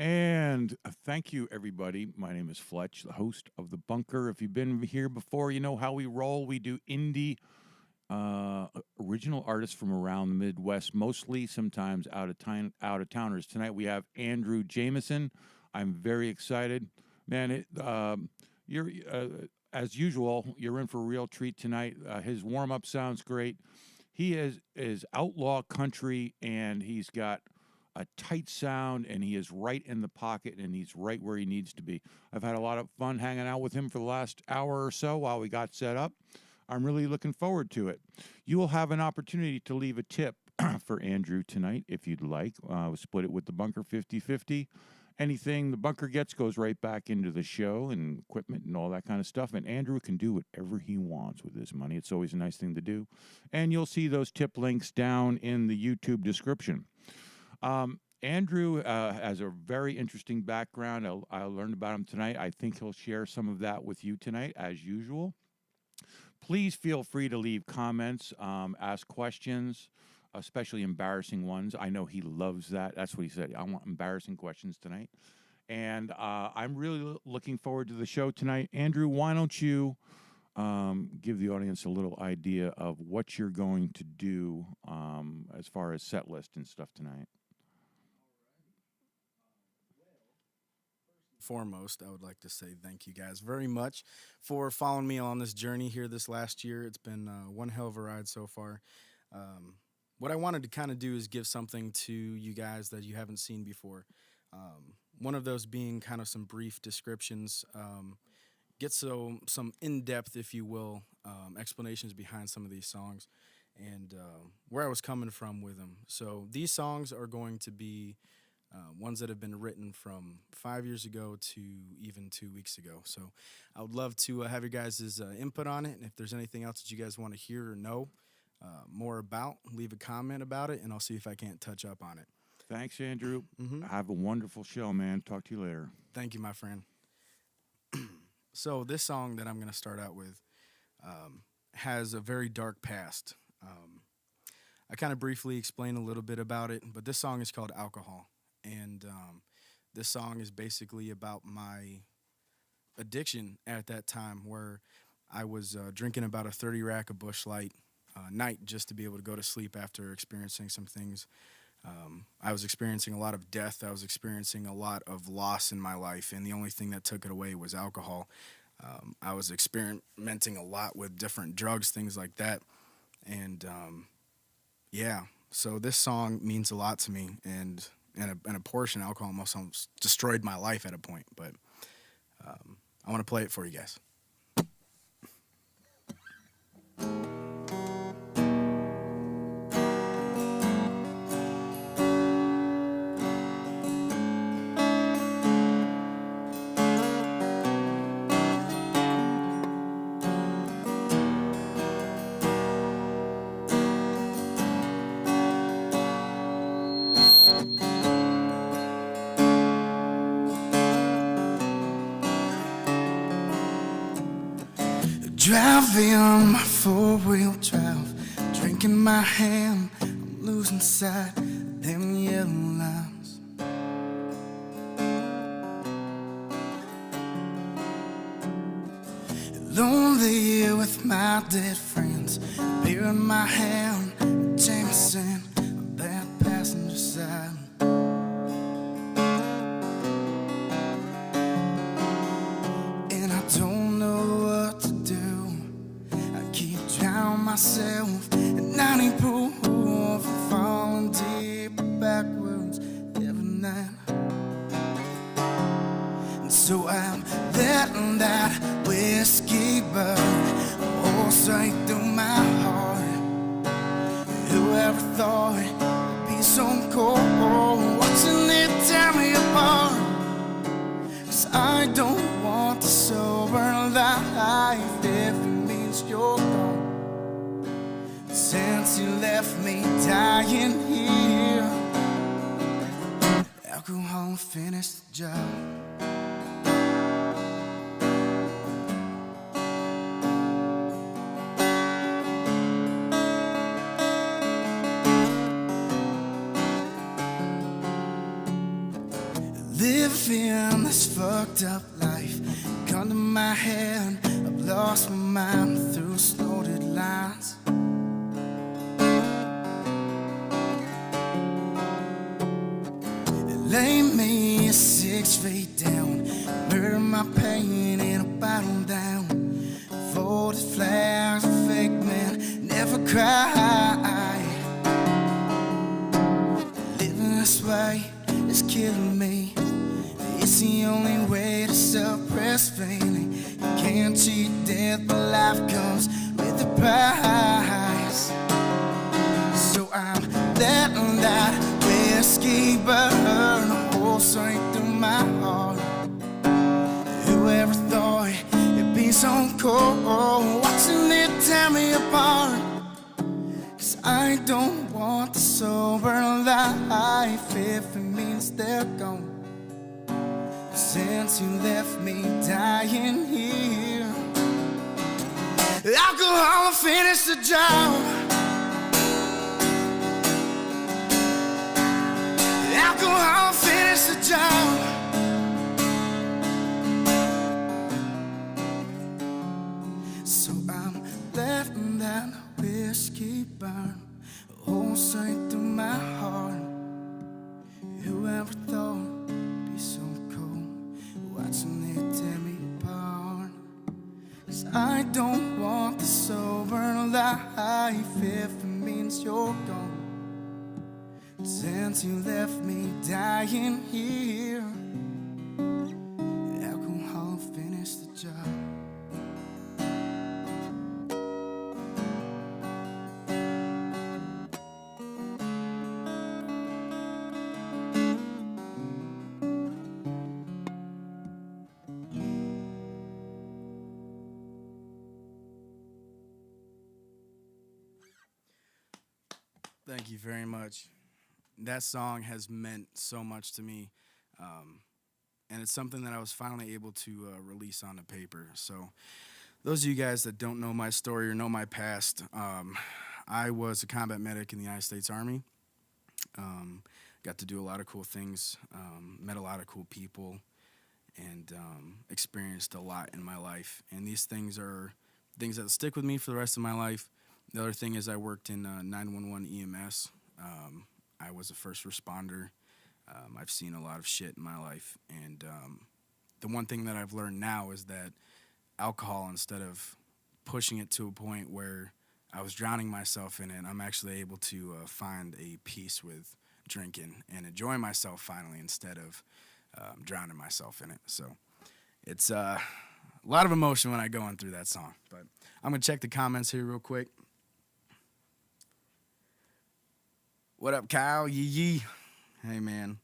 And thank you, everybody. My name is Fletch, the host of The Bunker. If you've been here before, you know how we roll. We do indie original artists from around the Midwest, mostly sometimes out of towners. Tonight we have Andru Jamison. I'm very excited. Man, you're as usual, you're in for a real treat tonight. His warm-up sounds great. He is Outlaw Country, and he's got a tight sound, and he is right in the pocket, and he's right where he needs to be. I've had a lot of fun hanging out with him for the last hour or so while we got set up. I'm really looking forward to it. You will have an opportunity to leave a tip for Andru tonight if you'd like. We'll split it with the Bunker 50-50. Anything the Bunker gets goes right back into the show and equipment and all that kind of stuff. And Andru can do whatever he wants with his money. It's always a nice thing to do. And you'll see those tip links down in the YouTube description. Andru has a very interesting background. I learned about him tonight. I think he'll share some of that with you tonight, as usual. Please feel free to leave comments, ask questions, especially embarrassing ones. I know he loves that. That's what he said. I want embarrassing questions tonight. And I'm really looking forward to the show tonight. Andru, why don't you give the audience a little idea of what you're going to do as far as set list and stuff tonight? Foremost, I would like to say thank you guys very much for following me on this journey here this last year. It's been one hell of a ride so far. What I wanted to kind of do is give something to you guys that you haven't seen before. One of those being kind of some brief descriptions, get some in-depth, if you will, explanations behind some of these songs and where I was coming from with them. So these songs are going to be ones that have been written from 5 years ago to even 2 weeks ago. So I would love to have your guys' input on it. And if there's anything else that you guys want to hear or know more about, leave a comment about it, and I'll see if I can't touch up on it. Thanks, Andru. Have a wonderful show, man. Talk to you later. Thank you, my friend. So this song that I'm going to start out with has a very dark past. I kind of briefly explain a little bit about it, but this song is called Alcohol. And this song is basically about my addiction at that time, where I was drinking about a 30 rack of Busch Light night just to be able to go to sleep after experiencing some things. I was experiencing a lot of death. I was experiencing a lot of loss in my life, and the only thing that took it away was alcohol. I was experimenting a lot with different drugs, things like that. And yeah, so this song means a lot to me, and a portion of alcohol almost destroyed my life at a point. But I want to play it for you guys. Driving my four-wheel drive, drinking my hand, I'm losing sight of them yellow lines. Lonely with my dead friends, beer in my hand, Jameson on that passenger side. And I don't know what to do. I keep drowning myself in 90 proof and falling deep backwards every night. And so I'm letting that whiskey burn all straight through my heart. Whoever thought it'd be so cold, watching it tear me apart. 'Cause I don't want the sober life if it means you're gone. Since you left me dying here, alcohol finished the job. Living this fucked up life, gun to my head, I've lost my mind through snorted lines. Lay me 6 feet down, murder my pain in a bottle down. Folded flags, a fake man, never cry. Living this way is killing me. It's the only way to suppress pain. You can't cheat death, but life comes with a price. So I'm letting that whiskey burn a hole straight through my heart. Whoever thought it'd be so cold, watching it tear me apart. 'Cause I don't want the sober life if it means they're gone. Since you left me dying here, alcohol will finish the job. Alcohol will finish the job. So I'm letting that whiskey burn a hole straight through my heart. Whoever thought it'd be so cold, watching it tear me apart. 'Cause I don't want the sober life if it means you're gone. Since you left me dying here, alcohol finished the job. Thank you very much. That song has meant so much to me, and it's something that I was finally able to release on the paper. So those of you guys that don't know my story or know my past, I was a combat medic in the United States Army. Got to do a lot of cool things, met a lot of cool people, and experienced a lot in my life. And these things are things that stick with me for the rest of my life. The other thing is I worked in 911 EMS. I was a first responder. I've seen a lot of shit in my life. And the one thing that I've learned now is that alcohol, instead of pushing it to a point where I was drowning myself in it, I'm actually able to find a peace with drinking and enjoy myself finally instead of drowning myself in it. So it's a lot of emotion when I go on through that song. But I'm going to check the comments here real quick. What up, Kyle? Yee. Hey, man.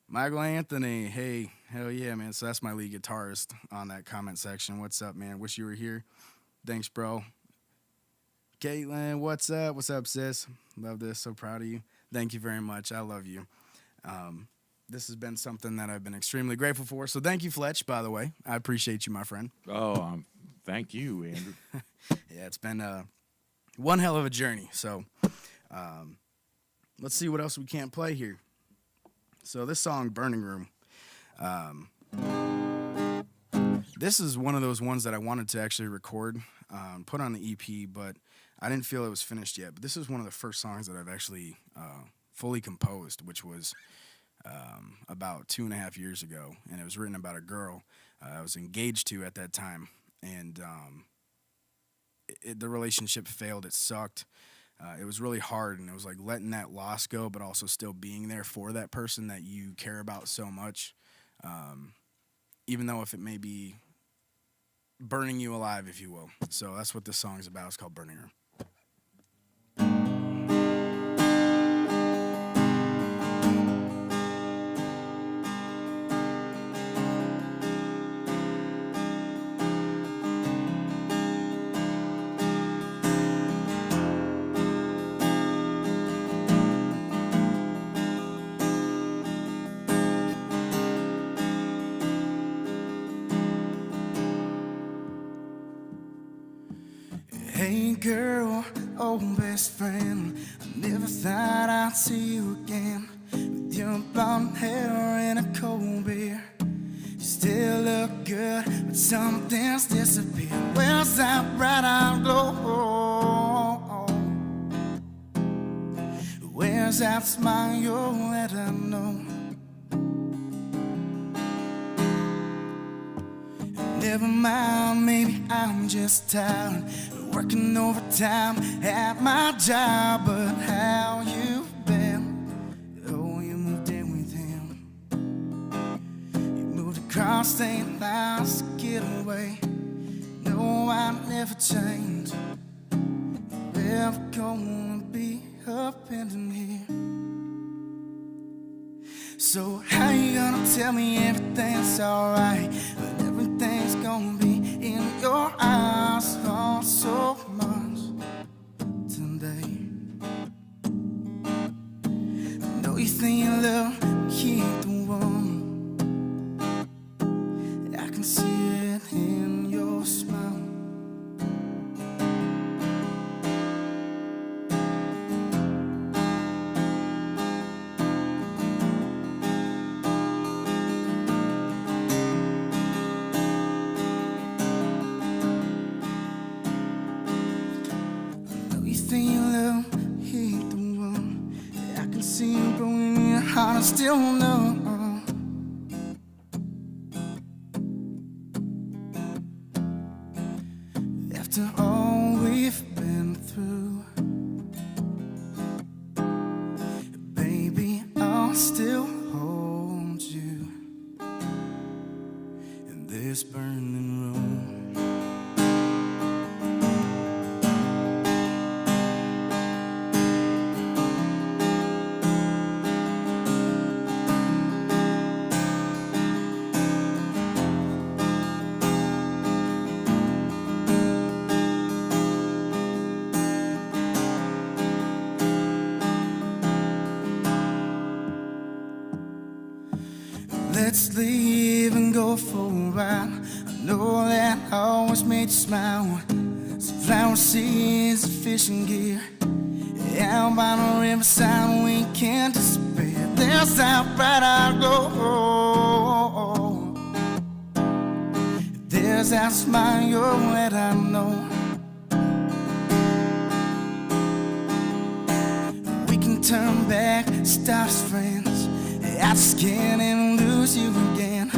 Michael Anthony. Hey, hell yeah, man. So that's my lead guitarist on that comment section. What's up, man? Wish you were here. Thanks, bro. Caitlin, what's up? What's up, sis? Love this. So proud of you. Thank you very much. I love you. This has been something that I've been extremely grateful for. So thank you, Fletch, by the way. I appreciate you, my friend. Oh, thank you, Andrew. Yeah, it's been one hell of a journey. So let's see what else we can't play here. So this song, Burning Room, this is one of those ones that I wanted to actually record, put on the EP, but I didn't feel it was finished yet. But this is one of the first songs that I've actually fully composed, which was about 2.5 years ago, and it was written about a girl I was engaged to at that time, and the relationship failed. It sucked. It was really hard, and it was like letting that loss go, but also still being there for that person that you care about so much, even though if it may be burning you alive, if you will. So that's what this song is about. It's called Burning Room. Hey girl, oh best friend, I never thought I'd see you again. With your blonde hair and a cold beer. You still look good, but something's disappeared. Where's that bright-eyed glow? Where's that smile that I know? Never mind, maybe I'm just tired, working overtime at my job. But how you been? Oh, you moved in with him. You moved across state lines to get away. No, I never change. Never gonna be up in here. So how you gonna tell me everything's alright when everything's gonna be in your eyes for so much today? I know you think you love me, he ain't the one. I can see it in your smile. I still know. After all we've been through, baby, I'll still hold you in this burning room. Let's leave and go for a ride. I know that always made you smile. Some flower seeds and fishing gear. Out by the riverside we can't despair. There's that bright-eyed glow. There's that smile that I know. We can turn back, start as friends. I just can't even lose you again.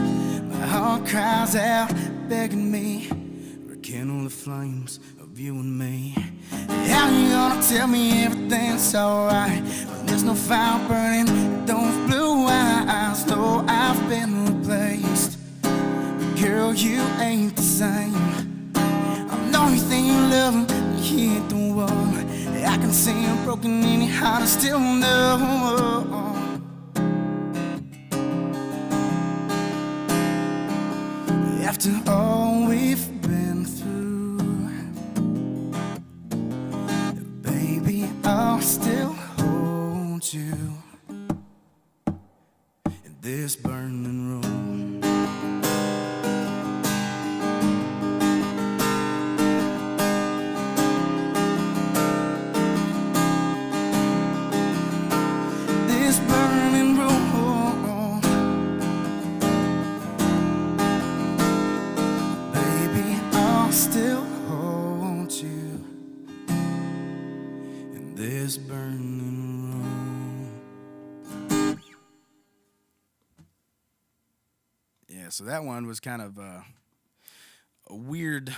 My heart cries out, begging me, rekindle the flames of you and me. How you gonna tell me everything's alright when there's no fire burning, those blue eyes? No, I've been replaced, but girl, you ain't the same. I know you think you love him, but he ain't the one. I can see him broken in your heart, I still know. After all we've been through, baby, I'll still hold you in this burning room. This burning room. Still hold you in this burning room. Yeah, so that one was kind of a weird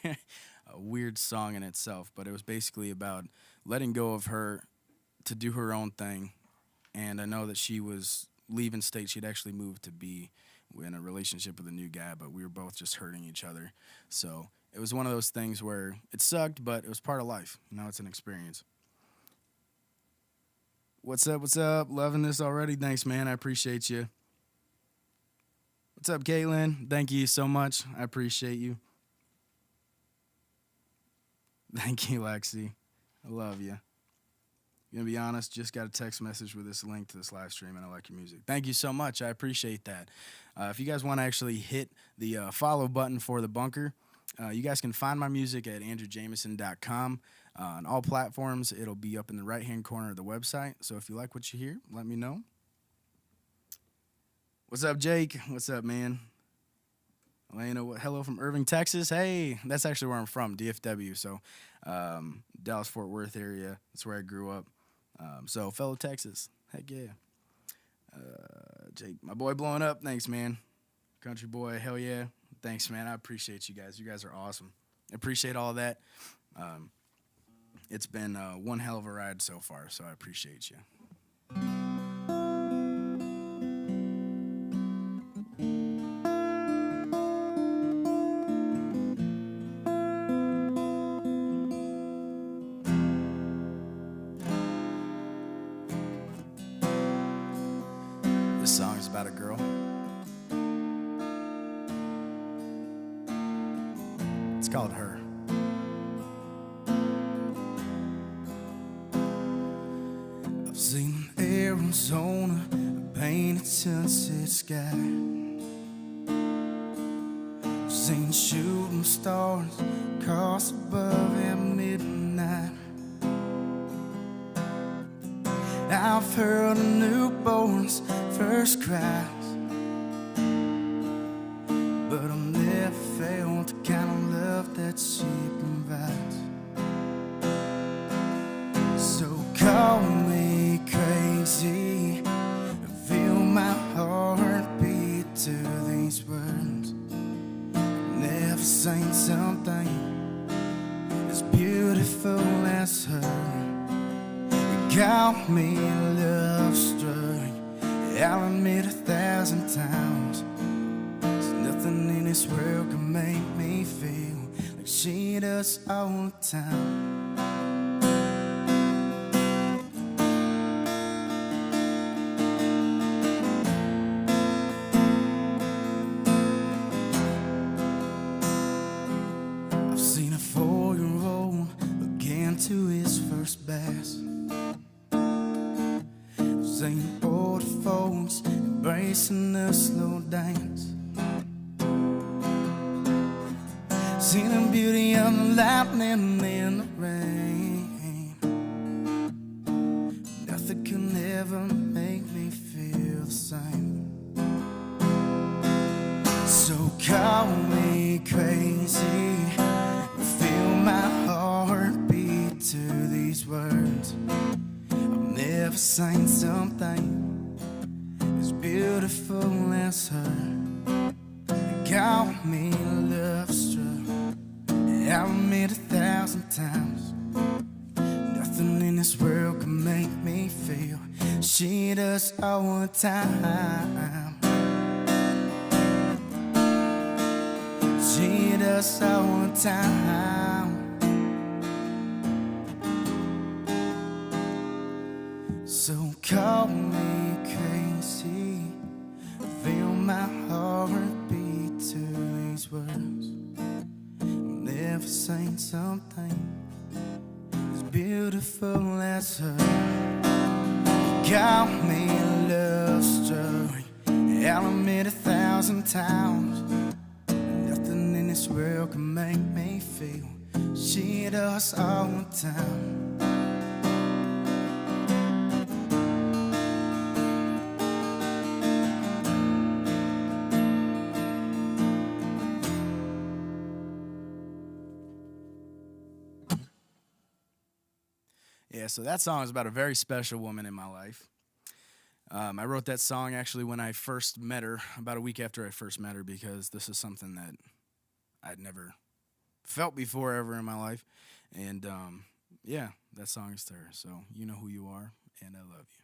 a weird song in itself, but it was basically about letting go of her to do her own thing. And I know that she was leaving state. She'd actually moved to be in a relationship with a new guy, but we were both just hurting each other. So it was one of those things where it sucked, but it was part of life. Now it's an experience. What's up? What's up? Loving this already. Thanks, man. I appreciate you. What's up, Caitlin? Thank you so much. I appreciate you. Thank you, Lexi. I love you. Gonna be honest, just got a text message with this link to this live stream, and I like your music. Thank you so much. I appreciate that. If you guys want to actually hit the follow button for The Bunker, you guys can find my music at andrujamison.com. On all platforms, it'll be up in the right-hand corner of the website. So if you like what you hear, let me know. What's up, Jake? What's up, man? Elena, hello from Irving, Texas. Hey, that's actually where I'm from, DFW. So Dallas-Fort Worth area. That's where I grew up. So fellow Texas. Heck yeah. Jake, my boy blowing up. Thanks, man. Country boy, hell yeah. Thanks, man. I appreciate you guys. You guys are awesome. I appreciate all that. It's been one hell of a ride so far, so I appreciate you. This song is about a girl. It's called Her. I've seen Arizona, a painted sunset sky. I've seen shooting stars cross above at midnight. I've heard a newborn's first cries, but I've never felt the kind of love that she provides. So call me crazy, feel my heart beat to these words. Never seen something as beautiful as her. Got me love struck, I'll admit 1,000 times. There's nothing in this world can make me feel like she does all the time. I've seen a 4-year-old again to his first bass. Seen older folks embracing the slow dance. Seen the beauty of the lightning in the rain. Nothing can ever make me feel the same. So call me crazy, feel my heart beat to these words. Never seen something as beautiful as her. Got me love struck, I'll admit 1,000 times. Nothing in this world can make me feel she does all the time. She does all the time. So call me crazy, feel my heart beat to these words. Never seen something as beautiful as her. Got me love struck, I'll admit 1,000 times. Nothing in this world can make me feel she does all the time. Yeah, so that song is about a very special woman in my life. I wrote that song actually when I first met her, about a week after I first met her, because this is something that I'd never felt before ever in my life. And yeah, that song is to her. So you know who you are, and I love you.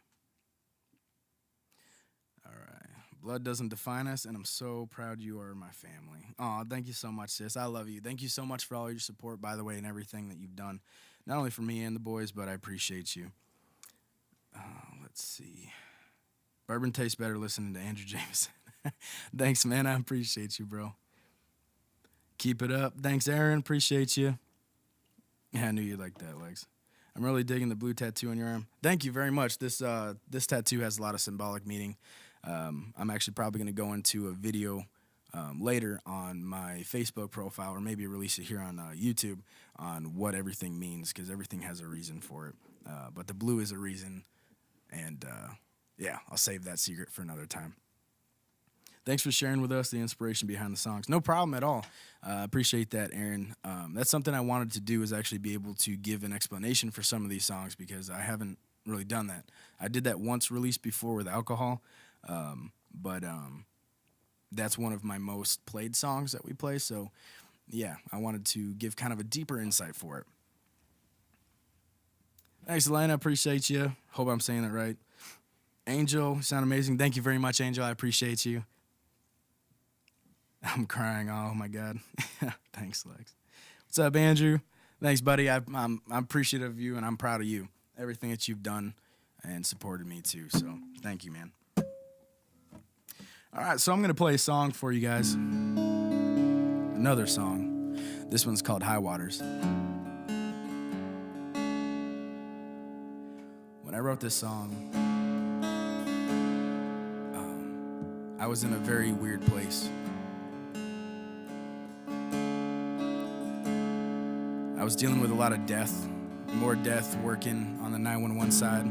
All right. Blood doesn't define us, and I'm so proud you are my family. Oh, thank you so much, sis. I love you. Thank you so much for all your support, by the way, and everything that you've done. Not only for me and the boys, but I appreciate you. Let's see. Bourbon tastes better listening to Andru Jamison. Thanks, man. I appreciate you, bro. Keep it up. Thanks, Aaron. Appreciate you. Yeah, I knew you'd like that, Lex. I'm really digging the blue tattoo on your arm. Thank you very much. This tattoo has a lot of symbolic meaning. I'm actually probably going to go into a video later on my Facebook profile, or maybe release it here on YouTube on what everything means, because everything has a reason for it. But the blue is a reason, and yeah, I'll save that secret for another time. Thanks for sharing with us the inspiration behind the songs. No problem at all. Appreciate that, Aaron. That's something I wanted to do, is actually be able to give an explanation for some of these songs, because I haven't really done that. I did that once released before with Alcohol, but that's one of my most played songs that we play. So, yeah, I wanted to give kind of a deeper insight for it. Thanks, Elena. Appreciate you. Hope I'm saying it right. Angel, you sound amazing. Thank you very much, Angel. I appreciate you. I'm crying. Oh, my God. Thanks, Lex. What's up, Andrew? Thanks, buddy. I'm appreciative of you, and I'm proud of you. Everything that you've done and supported me, too. So thank you, man. All right, so I'm going to play a song for you guys. Another song. This one's called High Waters. When I wrote this song, I was in a very weird place. I was dealing with a lot of death, more death working on the 911 side.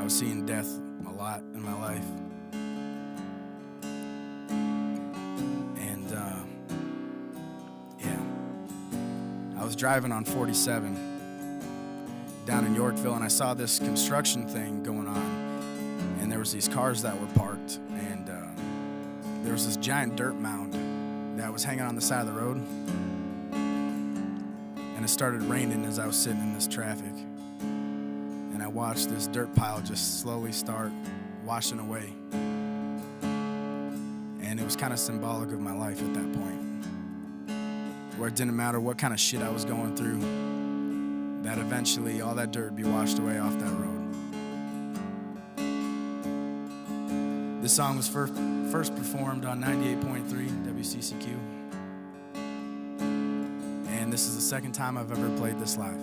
I was seeing death a lot in my life. And, yeah. I was driving on 47 down in Yorkville, and I saw this construction thing going on. And there was these cars that were parked, and there was this giant dirt mound that was hanging on the side of the road. And it started raining as I was sitting in this traffic. And I watched this dirt pile just slowly start washing away. And it was kind of symbolic of my life at that point, where it didn't matter what kind of shit I was going through, that eventually all that dirt would be washed away off that road. This song was first performed on 98.3 WCCQ. And this is the second time I've ever played this live.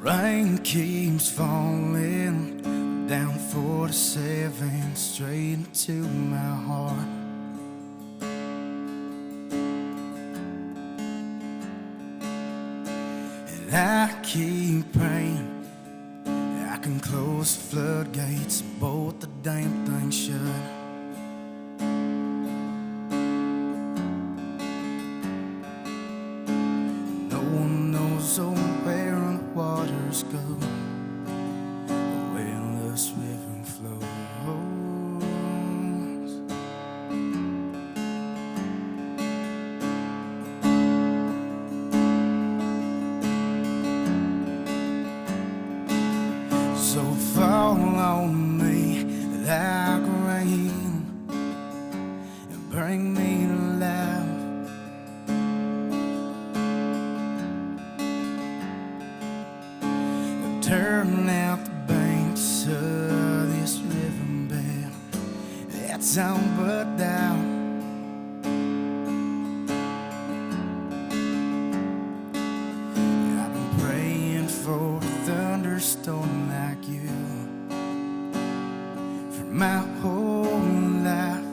Rain keeps falling down 47 straight into my heart. And I keep praying I can close the floodgates and bolt the damn thing shut. No one knows where the waters go, where this river flows. So fall on me like rain and bring me to life. Turn out the banks of this riverbed that's all but down. I've been praying for a thunderstorm like you for my whole life.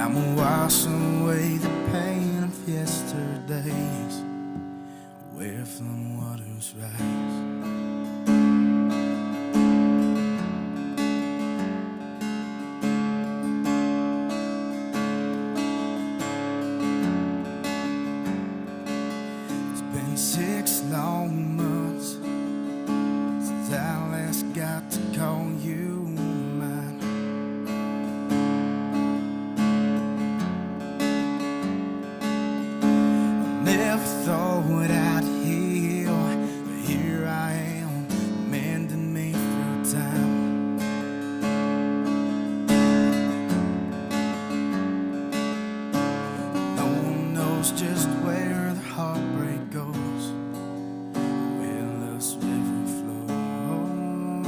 I'm gonna wash away the pain of yesterdays, where flowing waters rise. It's been 6 long months since I last got to call you mine. Never thought I'd heal, but here I am, mending me through time. No one knows just where the heartbreak goes, where this river flows,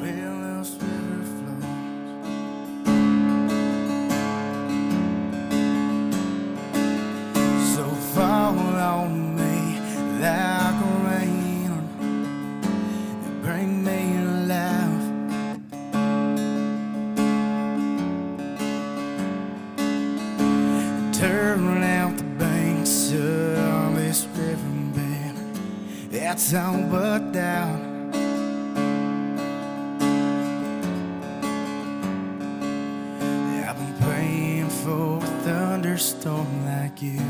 where this river flows. So fall turn out the banks of this riverbed. It's all but down. I've been praying for a thunderstorm like you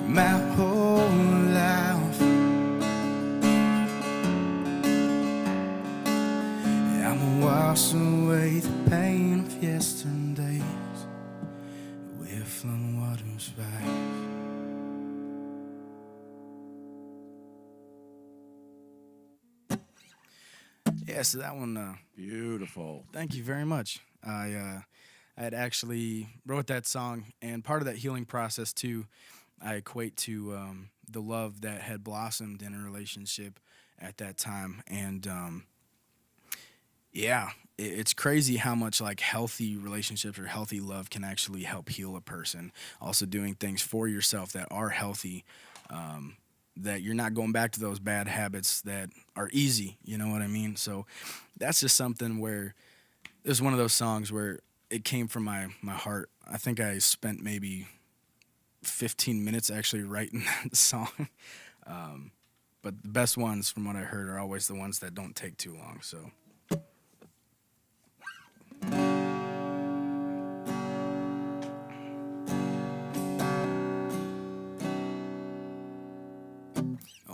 my whole life. I'ma wash away the pain of yesterdays with flowing waters rise. Yeah, so that one. Beautiful. Thank you very much. I had actually wrote that song, and part of that healing process too, I equate to the love that had blossomed in a relationship at that time, and yeah, it's crazy how much like healthy relationships or healthy love can actually help heal a person. Also, doing things for yourself that are healthy. That you're not going back to those bad habits that are easy, you know what I mean? So that's just something where it was one of those songs where it came from my heart. I think I spent maybe 15 minutes actually writing that song. But the best ones from what I heard are always the ones that don't take too long, so.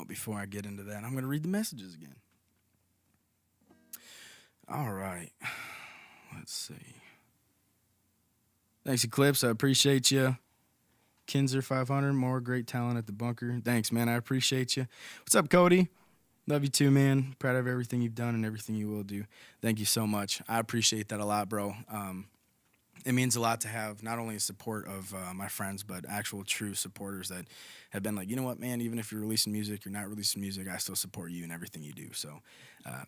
Before I get into that, I'm going to read the messages again. All right. Let's see. Thanks, Eclipse. I appreciate you. Kinzer 500, more great talent at the bunker. Thanks, man. I appreciate you. What's up, Cody? Love you too, man. Proud of everything you've done and everything you will do. Thank you so much. I appreciate that a lot, bro. It means a lot to have not only the support of my friends, but actual true supporters that have been like, you know what, man, even if you're releasing music, you're not releasing music, I still support you in everything you do. So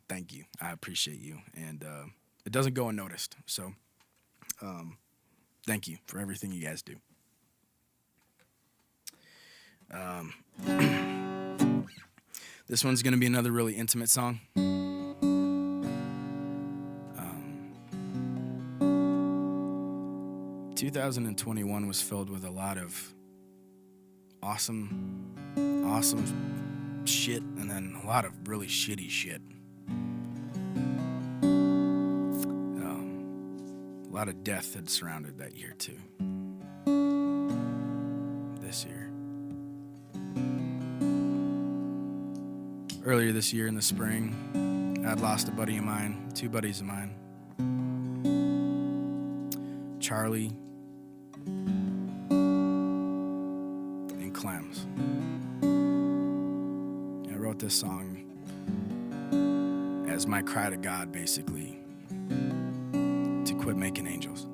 thank you. I appreciate you. And it doesn't go unnoticed. So thank you for everything you guys do. This one's going to be another really intimate song. 2021 was filled with a lot of awesome shit and then a lot of really shitty shit. A lot of death had surrounded that year too. This year. Earlier this year in the spring, I'd lost a buddy of mine, two buddies of mine. Charlie and Clems. I wrote this song as my cry to God, basically, to quit making angels.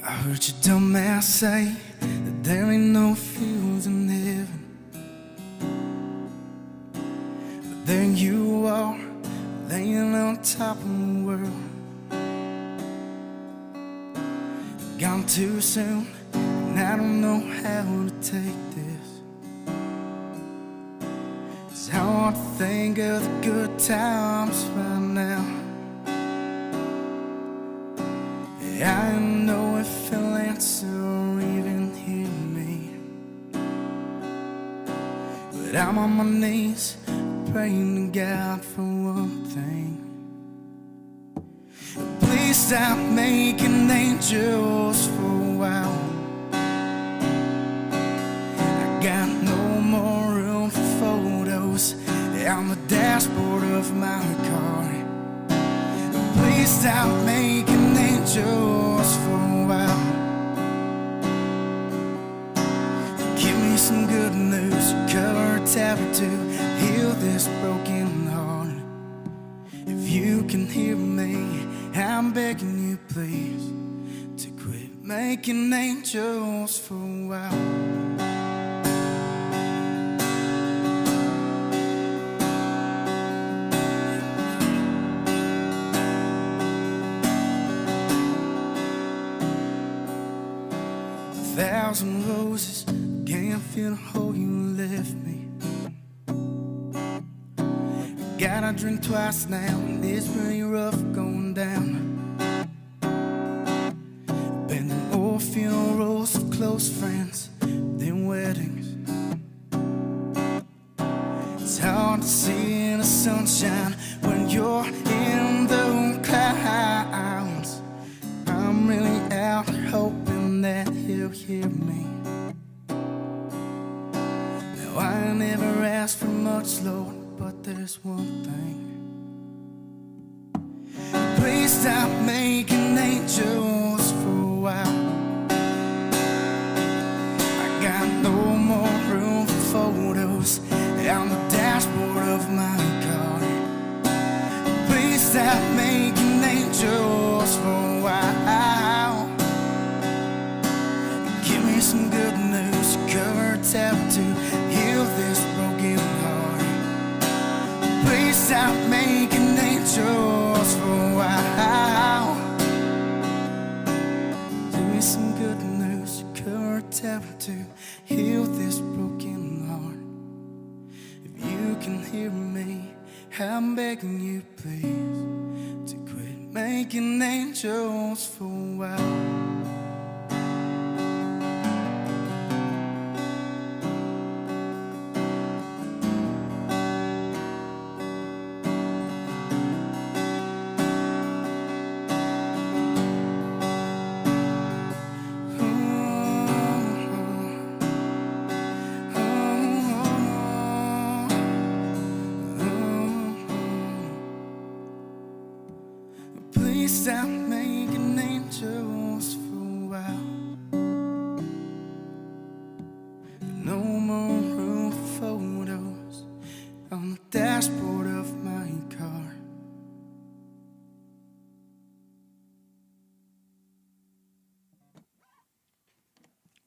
I heard your dumbass say that there ain't no fields in heaven, but there you are, laying on top of the world. Gone too soon, and I don't know how to take this. It's hard to think of the good times right now. I don't know if he'll answer or even hear me, but I'm on my knees praying to God for one thing. Please stop making angels for a while. I got no more room for photos on the dashboard of my car. Please stop making angels for a while. Give me some good news, color a tab or two, heal this broken heart. If you can hear me, I'm begging you please to quit making angels for a while. 1,000 roses, can't feel the hole you left me. Gotta drink twice now, it's pretty rough going down. Been in more funerals of close friends than weddings. It's hard to see in the sunshine when you're in the clouds. I'm really out hoping that he'll hear me. Now I never asked for much, Lord, but there's one thing. Please stop making angels for a while. I got no more room for photos on the dashboard of my car. Please stop making angels for a while. Give me some good news, cover a tab to heal this broken heart. Please stop making angels for a while. Give me some good news, cover a tab to heal this broken heart. If you can hear me, I'm begging you please to quit making angels for a while. Please stop making angels for a while. No more room for photos on the dashboard of my car.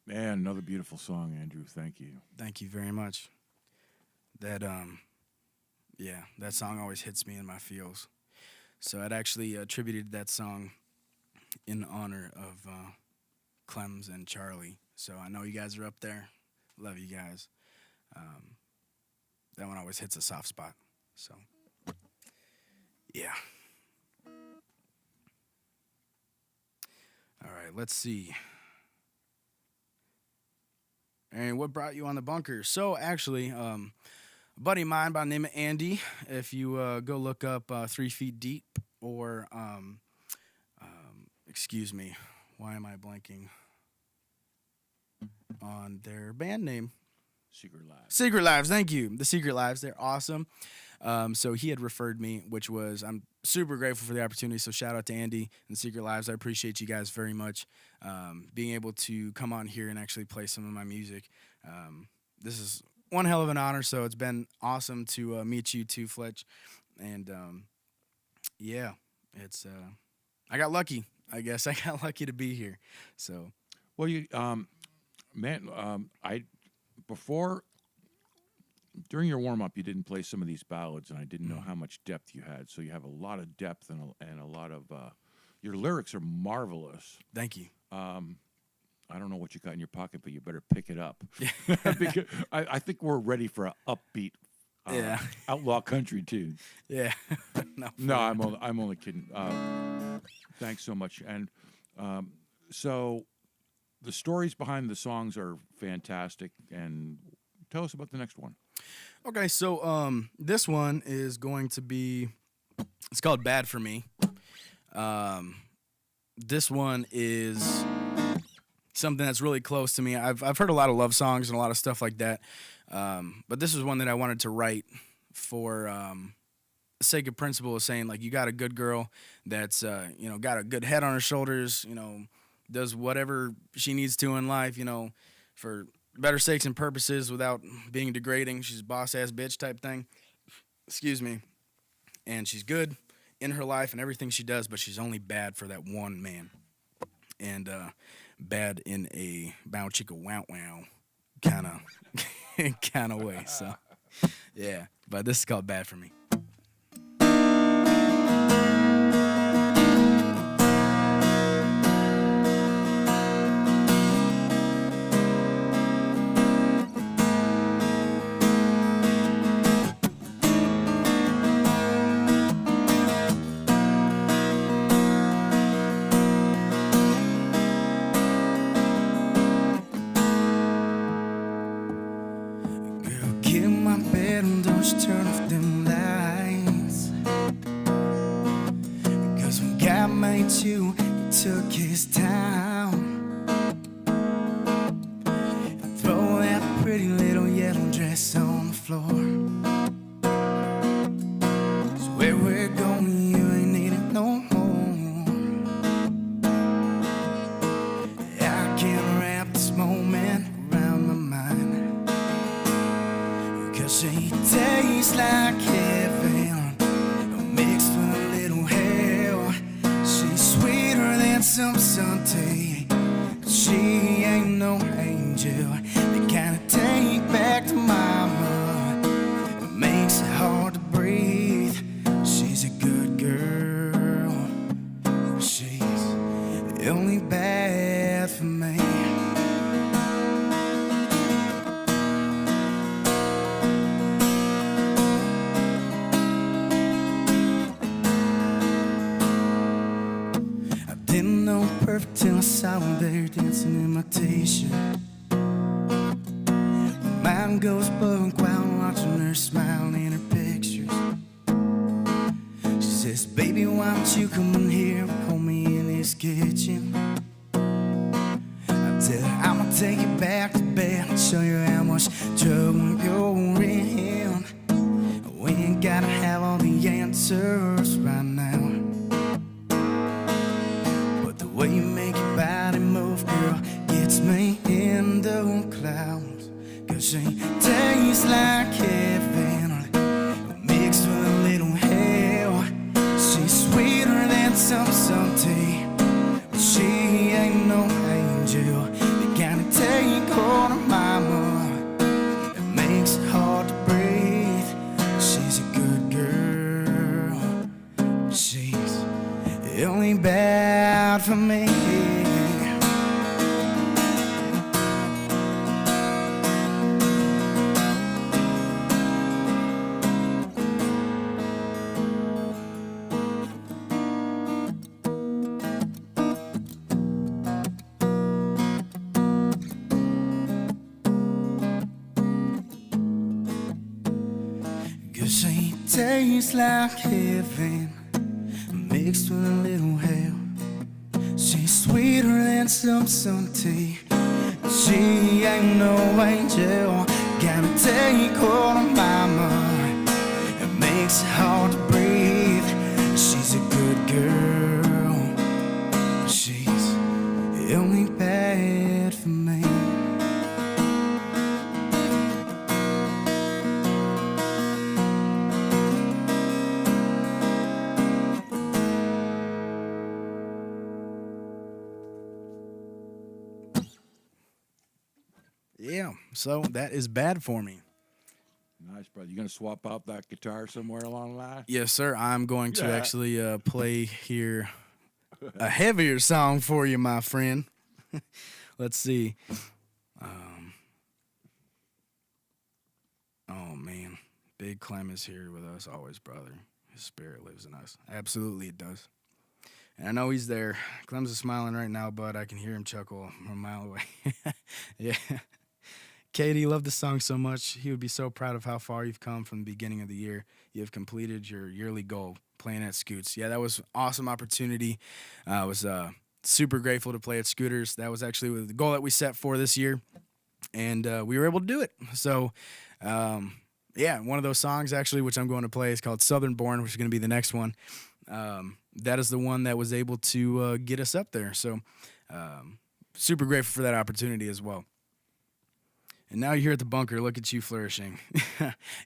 Man, another beautiful song, Andru. Thank you. Thank you very much. That yeah, that song always hits me in my feels. So I'd actually attributed that song in honor of Clems and Charlie. So I know you guys are up there. Love you guys. That one always hits a soft spot. So, yeah. All right, let's see. And what brought you on the bunker? So actually, a buddy of mine by the name of Andy, if you go look up 3 Feet Deep or, excuse me, why am I blanking on their band name? Secret Lives. Secret Lives, thank you. The Secret Lives, they're awesome. So he had referred me, which was, I'm super grateful for the opportunity. So shout out to Andy and Secret Lives. I appreciate you guys very much. Being able to come on here and actually play some of my music. This is one hell of an honor. So it's been awesome to meet you too, Fletch. And yeah, it's I got lucky. I guess I got lucky to be here. So, well, you man, I before. During your warm-up, you didn't play some of these ballads, and I didn't know how much depth you had. So you have a lot of depth and a lot of your lyrics are marvelous. Thank you. I don't know what you got in your pocket, but you better pick it up. Because I think we're ready for an upbeat outlaw country tune. Yeah. No, I'm only kidding. Thanks so much. And so the stories behind the songs are fantastic. And tell us about the next one. Okay, so this one is going to be, it's called Bad For Me. This one is something that's really close to me. I've heard a lot of love songs and a lot of stuff like that, but this is one that I wanted to write for the sake of principle of saying, like, you got a good girl that's, got a good head on her shoulders, does whatever she needs to in life, for better sakes and purposes without being degrading. She's a boss-ass bitch type thing. Excuse me. And she's good in her life and everything she does, but she's only bad for that one man. And bad in a bow chicka wow wow kind of way. So, yeah. But this is called Bad For Me. took his time. Throw that pretty little yellow dress on the floor. So where we're going, you ain't need it no more. I can't wrap this moment around my mind, 'cause she tastes like heaven mixed with a little hell. She's sweeter than some Sunday. She ain't no angel. They kinda take back to mama. It makes it hard to breathe. She's a good girl. She's only bad for me. I didn't know perfect till I saw her there dancing in my t-shirt. My mind goes bug while watching her smile in her pictures. She says, baby, why don't you come in here and hold me in this kitchen? I tell her I'ma take you back to bed and show you how much trouble you're in. We ain't gotta have all the answers right now, but the way you make your body move, girl, gets me in the clouds. 'Cause she tastes like heaven mixed with a little hell. She's sweeter than some Sunday, but she ain't no angel. They kinda take hold of mama. It makes it hard to breathe. She's a good girl. She's only bad for me. She tastes like heaven mixed with a little hell. She's sweeter than some Sunday. She ain't no angel. Gotta take hold of mama. It makes it hard to breathe. She's a good girl. She's only bad for me. Yeah, so that is Bad for Me. Nice, brother. You gonna swap out that guitar somewhere along the line? Yes, sir. I'm going to actually play here a heavier song for you, my friend. Let's see. Oh, man. Big Clem is here with us always, brother. His spirit lives in us. Absolutely, it does. And I know he's there. Clem's is smiling right now, but I can hear him chuckle from a mile away. Yeah. Katie, love this song so much. He would be so proud of how far you've come from the beginning of the year. You have completed your yearly goal, playing at Scoots. Yeah, that was an awesome opportunity. I was super grateful to play at Scooters. That was actually the goal that we set for this year, and we were able to do it. So, yeah, one of those songs, actually, which I'm going to play is called Southern Born, which is going to be the next one. That is the one that was able to get us up there. So, super grateful for that opportunity as well. And now you're here at the bunker. Look at you flourishing.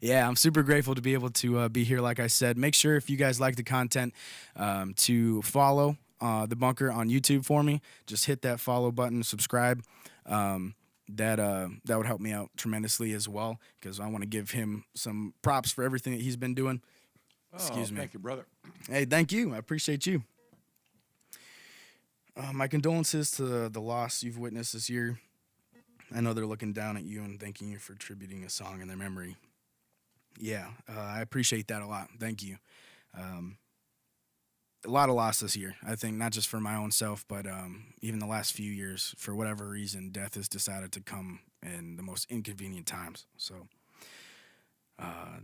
Yeah, I'm super grateful to be able to be here, like I said. Make sure if you guys like the content to follow the bunker on YouTube for me. Just hit that follow button, subscribe. That would help me out tremendously as well, because I want to give him some props for everything that he's been doing. Excuse me. Thank you, brother. Hey, thank you. I appreciate you. My condolences to the loss you've witnessed this year. I know they're looking down at you and thanking you for attributing a song in their memory. Yeah, I appreciate that a lot. Thank you. A lot of loss this year, I think, not just for my own self, but even the last few years. For whatever reason, death has decided to come in the most inconvenient times. So,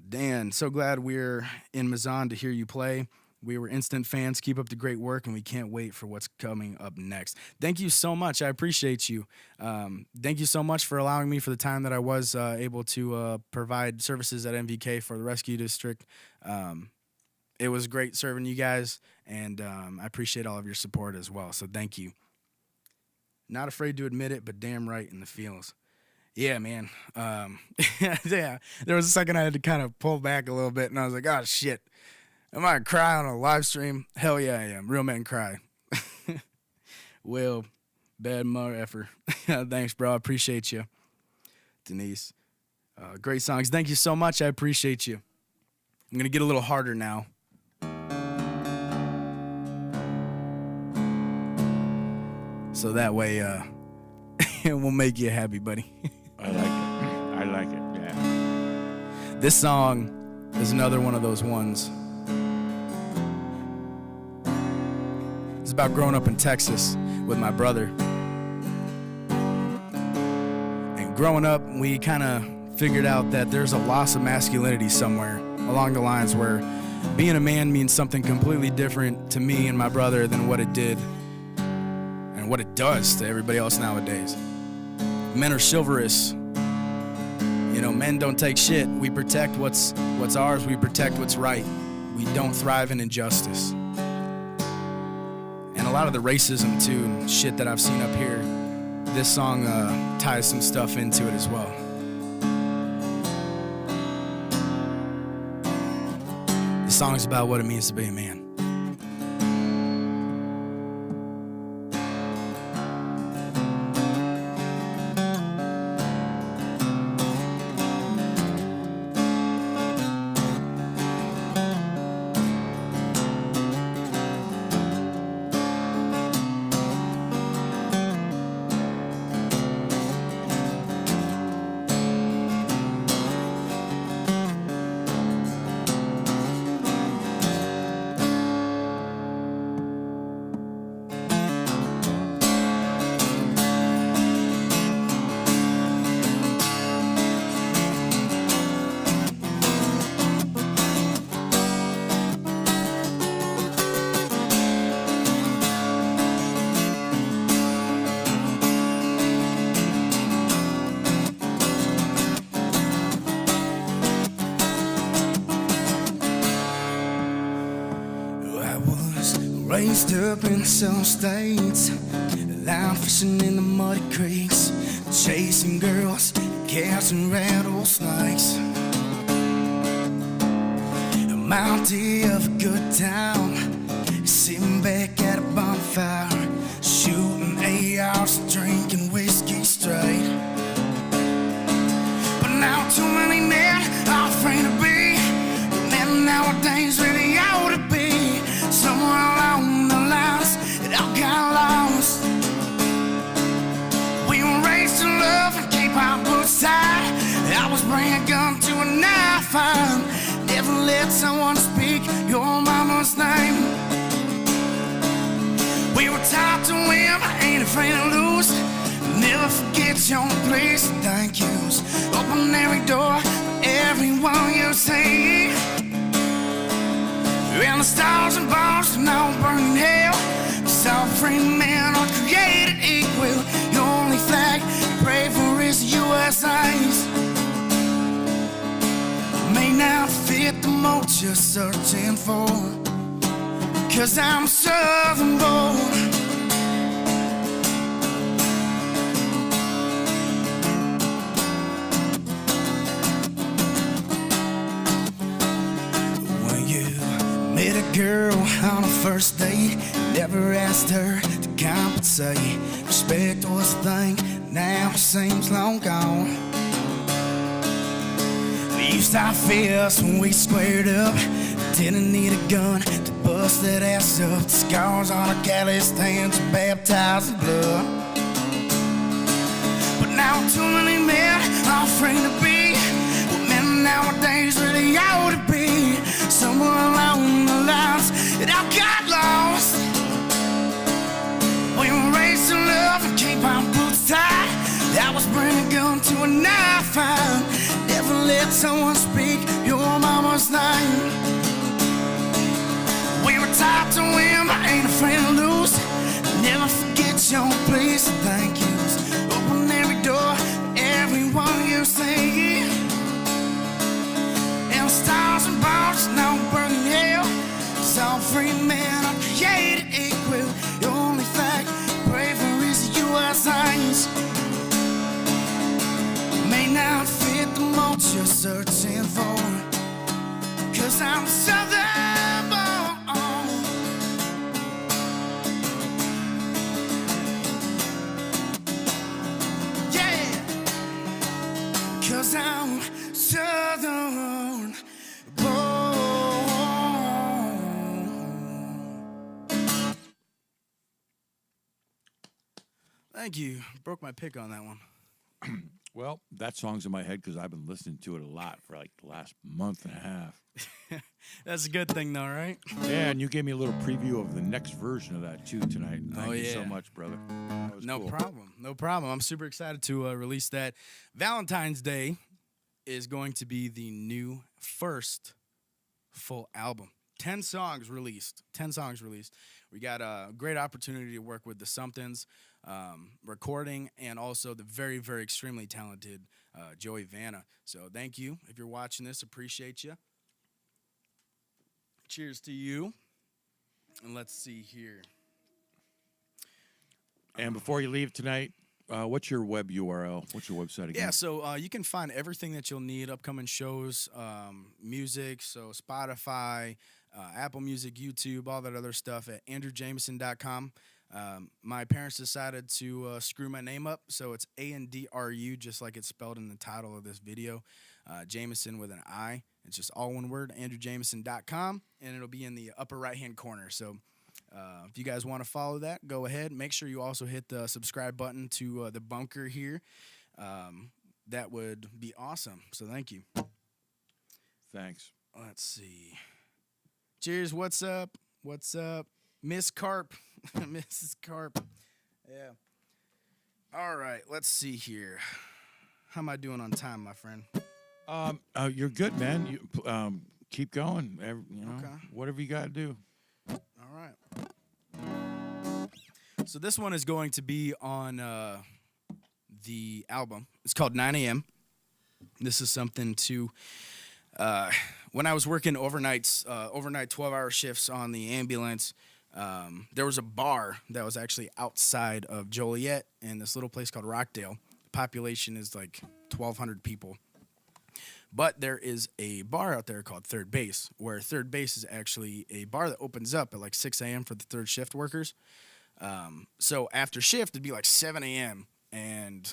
Dan, so glad we're in Mazan to hear you play. We were instant fans. Keep up the great work, and we can't wait for what's coming up next. Thank you so much. I appreciate you. Thank you so much for allowing me for the time that I was able to provide services at MVK for the rescue district. It was great serving you guys, and I appreciate all of your support as well, so thank you. Not afraid to admit it, but damn right in the feels. Yeah, man. Yeah, there was a second I had to kind of pull back a little bit, and I was like, oh, shit. Am I cry on a live stream? Hell yeah, I am. Real men cry. Will, bad mother effer. Thanks, bro. I appreciate you. Denise. Great songs. Thank you so much. I appreciate you. I'm going to get a little harder now. So that way it will make you happy, buddy. I like it. I like it, yeah. This song is another one of those ones. It's about growing up in Texas with my brother. And growing up, we kind of figured out that there's a loss of masculinity somewhere along the lines where being a man means something completely different to me and my brother than what it did and what it does to everybody else nowadays. Men are chivalrous. You know, men don't take shit. We protect what's ours. We protect what's right. We don't thrive in injustice. And a lot of the racism, too, and shit that I've seen up here, this song ties some stuff into it as well. The song's about what it means to be a man. Raised up in some states, line fishing in the muddy creeks, chasing girls, cats and rattlesnakes. My idea of a good time, sitting back at a bonfire, shooting ARs, drinking whiskey straight. But now too many men are afraid to be men nowadays really ought to be. Somewhere along the lines, it all got lost. We were raised to love and keep our boots tied. I was bringing a gun to a knife fight. Never let someone speak your mama's name. We were taught to win, but ain't afraid to lose. Never forget your place, thank yous. Open every door for everyone you see. And the stars and bars do not burn in hell. All free men are created equal. Your only flag you pray for is the USA's. May not fit the mold you're searching for, 'cause I'm Southern born. Met a girl on a first date, never asked her to compensate. Respect was a thing, now it seems long gone. We used our fists when we squared up, didn't need a gun to bust that ass up. The scars on our calloused hands are baptized in blood. But now too many men are afraid to be what men nowadays really ought to be. Somewhere along the lines, it all got lost. We were raised to love and keep our boots tied. I was bringing a gun to a knife fight. Never let someone speak your mama's name. We out to win, I ain't afraid to lose. Never forget your place and thank yous. Open every door, everyone you say. And stars and bars now burning hell. Cause all free men are created equal. Your only fact, bravery is your signs. May not fit the mold you're searching for. Cause I'm southern born. Yeah. Cause I'm southern born. Thank you. Broke my pick on that one. Well, that song's in my head because I've been listening to it a lot for like the last month and a half. That's a good thing, though, right? Yeah, and you gave me a little preview of the next version of that, too, tonight. Thank you so yeah. much, brother. That was No cool. problem. No problem. I'm super excited to release that. Valentine's Day is going to be the new first full album. 10 songs released. 10 songs released. We got a great opportunity to work with the Somethings, recording, and also the very, very extremely talented Joey Vanna. So thank you. If you're watching this, appreciate you. Cheers to you. And let's see here. And before you leave tonight, what's your web URL? What's your website again? Yeah, so you can find everything that you'll need, upcoming shows, music, so Spotify, Apple Music, YouTube, all that other stuff at andrujamison.com. My parents decided to screw my name up, so it's Andru, just like it's spelled in the title of this video. Jamison with an I. It's just all one word, andrujamison.com, and it'll be in the upper right-hand corner. So if you guys want to follow that, go ahead. Make sure you also hit the subscribe button to the bunker here. That would be awesome. So thank you. Thanks. Let's see. Cheers. What's up? What's up? Miss Carp. Mrs. Carp. Yeah. All right. Let's see here. How am I doing on time, my friend? You're good, man. You keep going. Okay. Whatever you got to do. All right. So this one is going to be on the album. It's called 9 a.m. This is something to... when I was working overnight 12-hour shifts on the ambulance, there was a bar that was actually outside of Joliet in this little place called Rockdale. The population is like 1,200 people. But there is a bar out there called Third Base, where Third Base is actually a bar that opens up at like 6 a.m. for the third shift workers. So after shift, it'd be like 7 a.m., and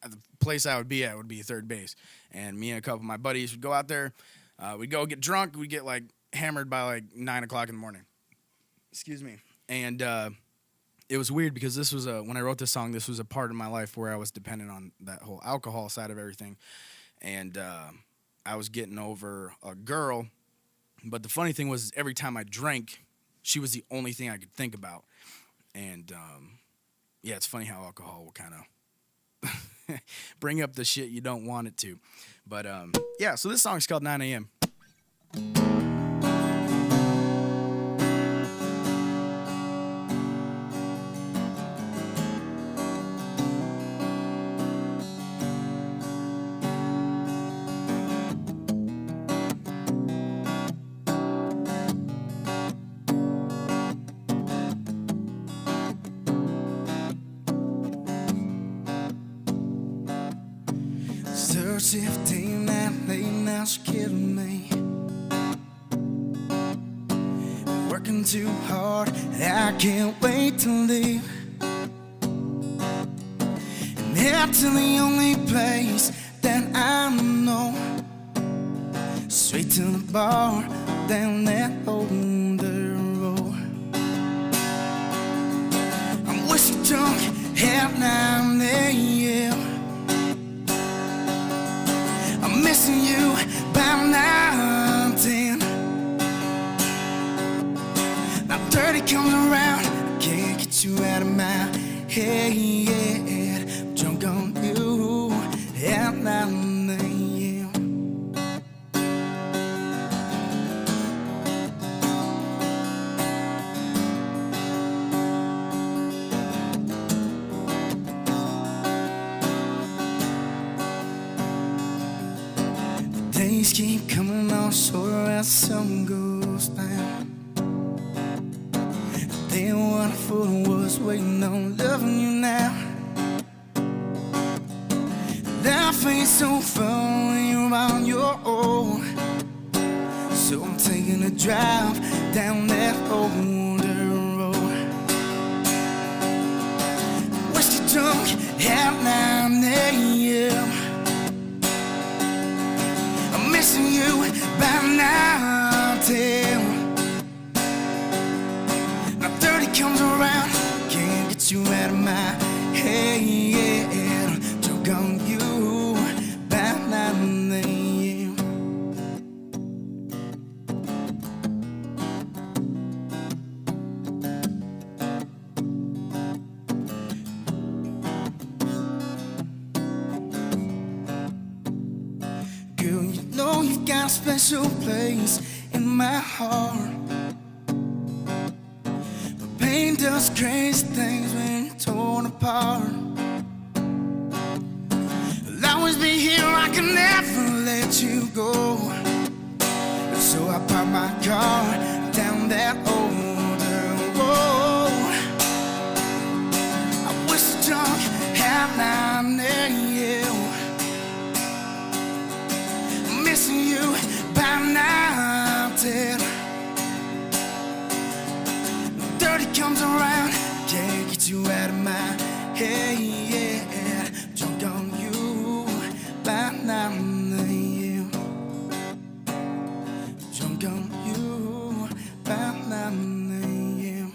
the place I would be at would be Third Base. And me and a couple of my buddies would go out there. We'd go get drunk. We'd get like hammered by like 9 o'clock in the morning. Excuse me. And it was weird because this was when I wrote this song, this was a part of my life where I was dependent on that whole alcohol side of everything. And I was getting over a girl. But the funny thing was, every time I drank, she was the only thing I could think about. And yeah, it's funny how alcohol will kind of bring up the shit you don't want it to. But yeah, so this song's called 9 a.m. Shifting that late, now she's killing me. Working too hard, I can't wait to leave. And head to the only place that I know, straight to the bar down that older road. I'm whiskey drunk at 9 a.m. I'm missing you by 9:10. Now 30 comes around, I can't get you out of my head. I'm drunk on you at 9 a.m. days keep coming on shorter as the sun goes down. Then what a fool was waiting on loving you now. Life ain't so fun when you're on your own. So I'm taking a drive down that older road. Whiskey drunk at 9 a.m. I'm missing you by now, 10. Now 30 comes around, can't get you out of my head. Drunk on you by 9 a.m. Girl, you know you've got a special place in my heart. But pain does crazy things when you're torn apart. I'll always be here, I can never let you go. So I park my car down that older road. I wish the drunk had 9 a.m. Missing you by now, 10. 30 comes around, can't get you out of my head. Drunk on you by 9 a.m. Drunk on you by 9 a.m.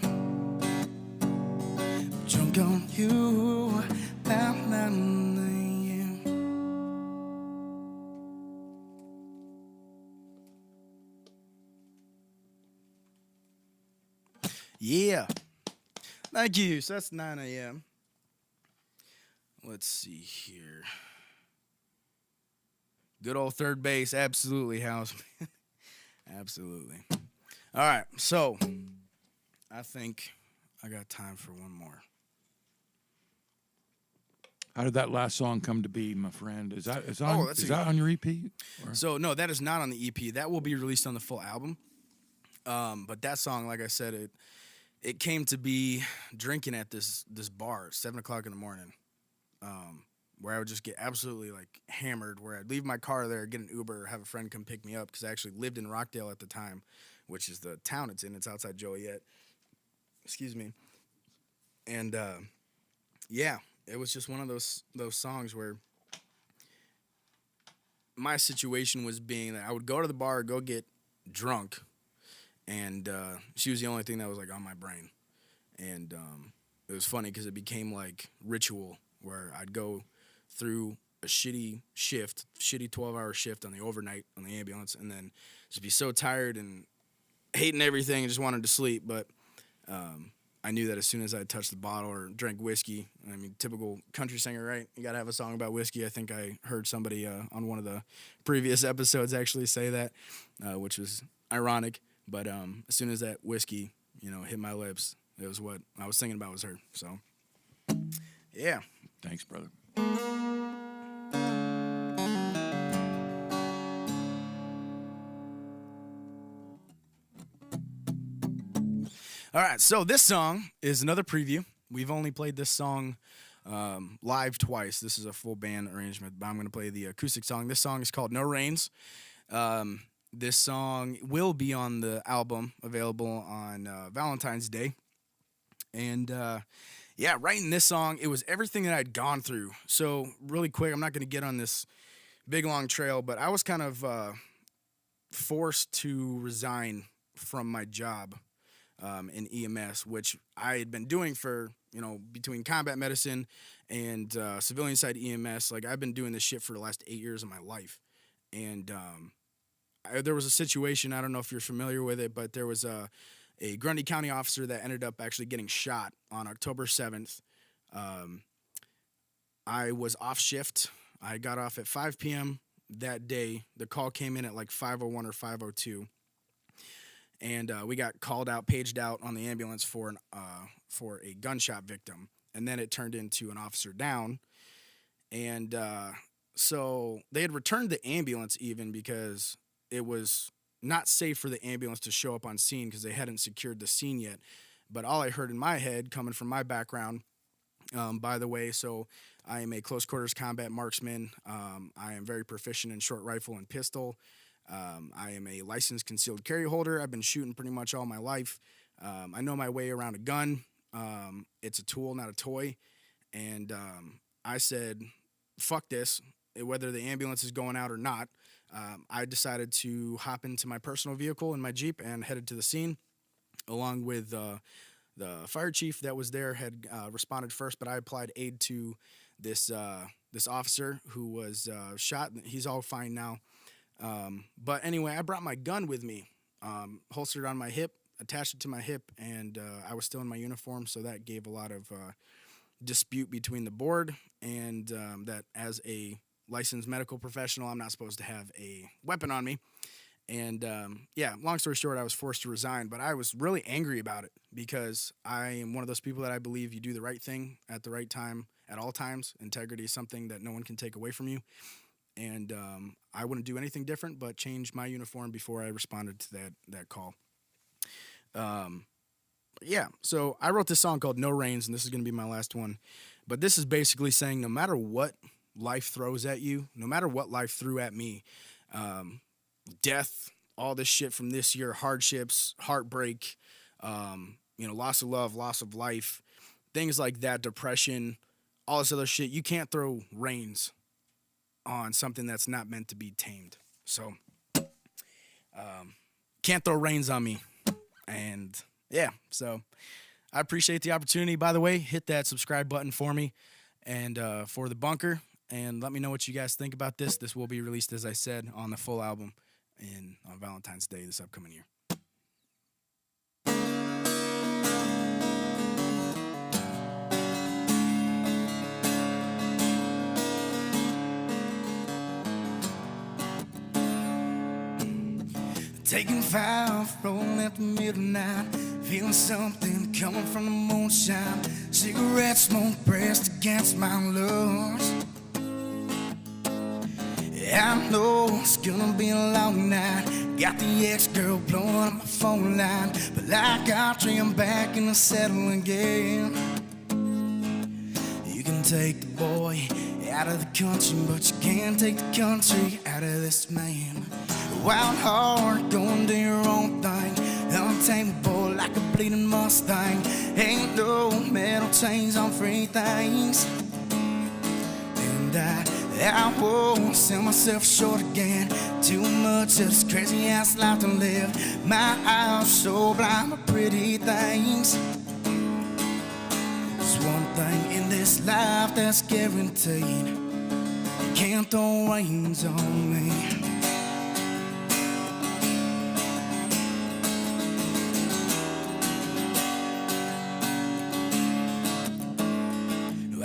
Drunk on you by 9 a.m. Yeah. Thank you. So that's 9 a.m. Let's see here. Good old third base. Absolutely, House. Absolutely. All right. So I think I got time for one more. How did that last song come to be, my friend? Is that on your EP? Or? So no, that is not on the EP. That will be released on the full album. But that song, like I said, it came to be drinking at this bar at 7 o'clock in the morning, where I would just get absolutely like hammered, where I'd leave my car there, get an Uber, have a friend come pick me up, because I actually lived in Rockdale at the time, which is the town it's in. It's outside Joliet. Excuse me. And yeah, it was just one of those songs where my situation was being that I would go to the bar, go get drunk, and she was the only thing that was like on my brain. And it was funny because it became like ritual, where I'd go through a shitty 12-hour shift on the overnight on the ambulance, and then just be so tired and hating everything and just wanted to sleep. But I knew that as soon as I touched the bottle or drank whiskey, I mean, typical country singer, right? You got to have a song about whiskey. I think I heard somebody on one of the previous episodes actually say that, which was ironic. But as soon as that whiskey, hit my lips, it was what I was thinking about was her. So, yeah. Thanks, brother. All right, so this song is another preview. We've only played this song live twice. This is a full band arrangement, but I'm going to play the acoustic song. This song is called No Rains. This song will be on the album, available on Valentines Day. And yeah, writing this song, it was everything that I'd gone through. So really quick, I'm not going to get on this big, long trail, but I was kind of forced to resign from my job in EMS, which I had been doing for, between combat medicine and civilian side EMS. Like, I've been doing this shit for the last 8 years of my life. And there was a situation, I don't know if you're familiar with it, but there was a Grundy County officer that ended up actually getting shot on October 7th. I was off shift. I got off at 5 p.m. that day. The call came in at like 5:01 or 5:02. And we got called out, paged out on the ambulance for a gunshot victim. And then it turned into an officer down. And So they had returned the ambulance even because it was not safe for the ambulance to show up on scene because they hadn't secured the scene yet. But all I heard in my head, coming from my background, by the way, so I am a close quarters combat marksman. I am very proficient in short rifle and pistol. I am a licensed concealed carry holder. I've been shooting pretty much all my life. I know my way around a gun. It's a tool, not a toy. And I said, fuck this, whether the ambulance is going out or not. I decided to hop into my personal vehicle in my Jeep and headed to the scene, along with the fire chief that was there had responded first, but I applied aid to this officer who was shot. He's all fine now. But anyway, I brought my gun with me, holstered on my hip, attached it to my hip, and I was still in my uniform, so that gave a lot of dispute between the board and that as a licensed medical professional, I'm not supposed to have a weapon on me. And yeah, long story short, I was forced to resign, but I was really angry about it because I am one of those people that I believe you do the right thing at the right time at all times. Integrity is something that no one can take away from you. And I wouldn't do anything different but change my uniform before I responded to that call. Yeah, so I wrote this song called No Rains, and this is going to be my last one. But this is basically saying no matter what life throws at you, no matter what life threw at me, death, all this shit from this year, hardships, heartbreak, loss of love, loss of life, things like that, depression, all this other shit, you can't throw reins on something that's not meant to be tamed. So, can't throw reins on me. And yeah, so I appreciate the opportunity. By the way, hit that subscribe button for me and for the bunker, and let me know what you guys think about this. This will be released, as I said, on the full album on Valentine's Day this upcoming year. Taking 5, rolling at the midnight, feeling something coming from the moonshine. Cigarette smoke pressed against my lungs. I know it's gonna be a long night. Got the ex-girl blowing up my phone line, but like Audrey, I'm back in the saddle again. You can take the boy out of the country, but you can't take the country out of this man. Wild heart, going do your own thing, untamable like a bleeding Mustang. Ain't no metal chains on free things. And I won't sell myself short again. Too much of this crazy ass life to live. My eyes so blind with pretty things. There's one thing in this life that's guaranteed: you can't throw reins on me.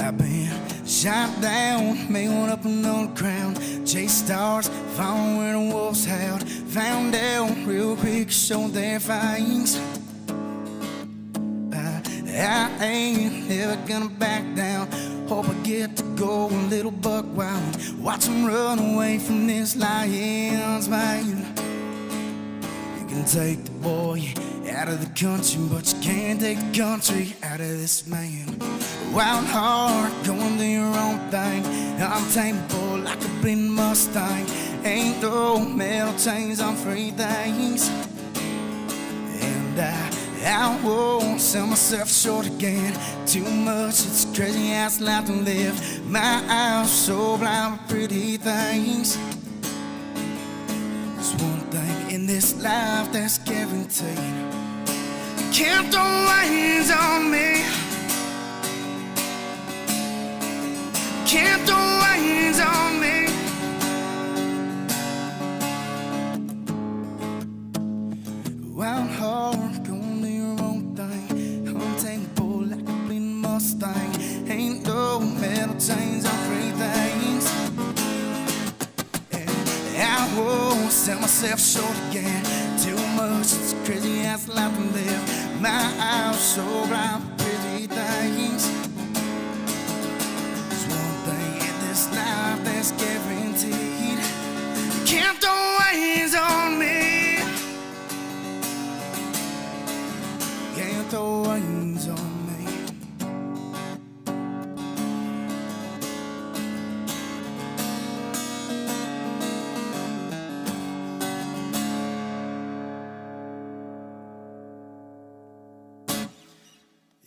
I've been shot down, made one up and on the ground. Chase stars, found where the wolves howled. Found out real quick, showed their fangs. I ain't never gonna back down. Hope I get to go a little buck wild. Watch them run away from this lion's mane. You can take the boy out of the country, but you can't take the country out of this man. Wild heart, going do your own thing, untamable like a bleeding Mustang. Ain't no metal chains on free things. And I won't sell myself short again. Too much, it's a crazy ass life to live. My eyes so blind with pretty things. There's one thing in this life that's guaranteed: you can't throw reins on me. Can't throw reins on me. Wild heart, going do your own thing, untamable like a bleeding Mustang. Ain't no metal chains on free things. And I won't sell myself short again. Too much, it's a crazy ass life to live. My eyes so blind with pretty things. Life that's given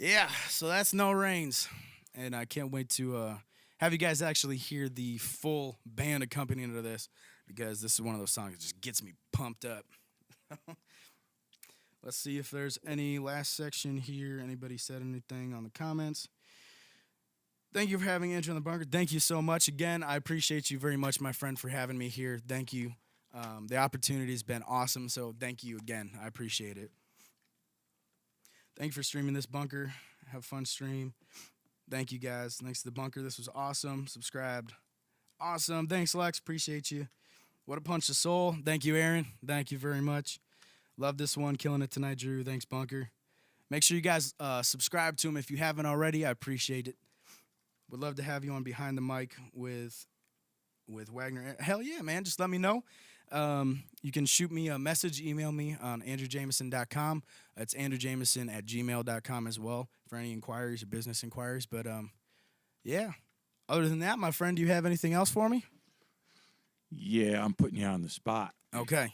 Yeah, so that's No Rains. And I can't wait to have you guys actually hear the full band accompaniment to this because this is one of those songs that just gets me pumped up. Let's see if there's any last section here. Anybody said anything on the comments? Thank you for having Andrew in the bunker. Thank you so much. Again, I appreciate you very much, my friend, for having me here. Thank you. The opportunity has been awesome, so thank you again. I appreciate it. Thank you for streaming this bunker. Have fun stream. Thank you, guys. Thanks to the bunker. This was awesome. Subscribed. Awesome. Thanks, Lex. Appreciate you. What a punch to soul. Thank you, Aaron. Thank you very much. Love this one. Killing it tonight, Drew. Thanks, bunker. Make sure you guys subscribe to him if you haven't already. I appreciate it. Would love to have you on Behind the Mic with Wagner. Hell yeah, man. Just let me know. You can shoot me a message, email me on andrujamison.com. It's andrujamison@gmail.com as well for any inquiries or business inquiries. But, yeah. Other than that, my friend, do you have anything else for me? Yeah, I'm putting you on the spot. Okay.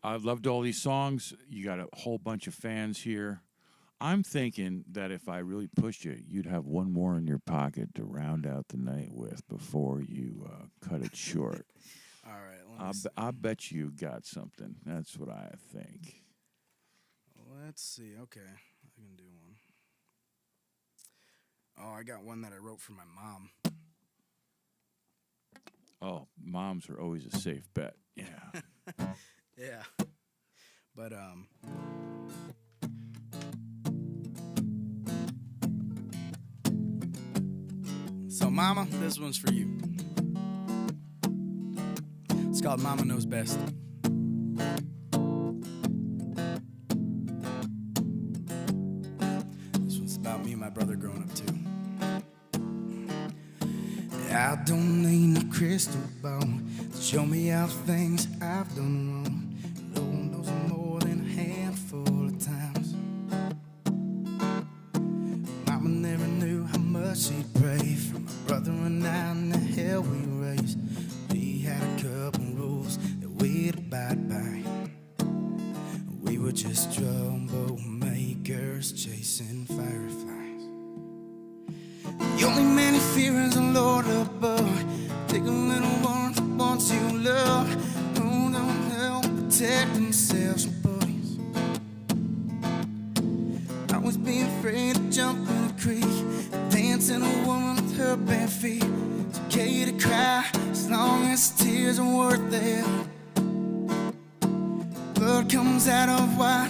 I've loved all these songs. You got a whole bunch of fans here. I'm thinking that if I really pushed you, you'd have one more in your pocket to round out the night with before you cut it short. All right. I bet you got something. That's what I think. Let's see. Okay. I can do one. Oh, I got one that I wrote for my mom. Oh, moms are always a safe bet. Yeah. Yeah. But, so, Mama, this one's for you. It's called Mama Knows Best. This one's about me and my brother growing up, too. I don't need no crystal ball to show me how things I've done wrong. Lord knows more than a handful of times. Mama never knew how much she'd pray for my brother and I and the hell we raised. We had a couple rules that we'd abide by. We were just troublemakers chasing fireflies. The only man you fear is the Lord above. Take a little one that wants you love. Who don't help protect themselves from bullies. Always be afraid to jump in a creek. Dancing a woman with her bare feet. It's okay to cry as long as tears are worth it. Blood comes out of wine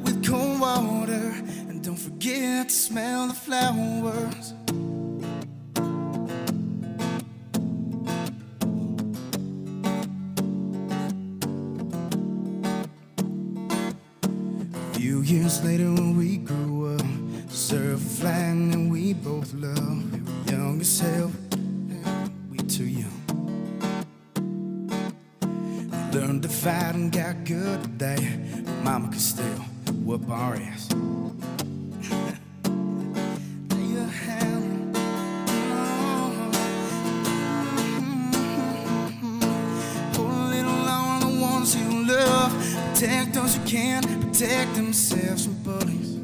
with cold water. And don't forget to smell the flowers. Years later when we grew up, served a flag and we both loved. We were young as hell, we too young. We learned to fight and got good today, but Mama could still whoop our ass. Lay your hand on. Hold a little longer the ones you love. Protect those who can. Protect themselves from bullies.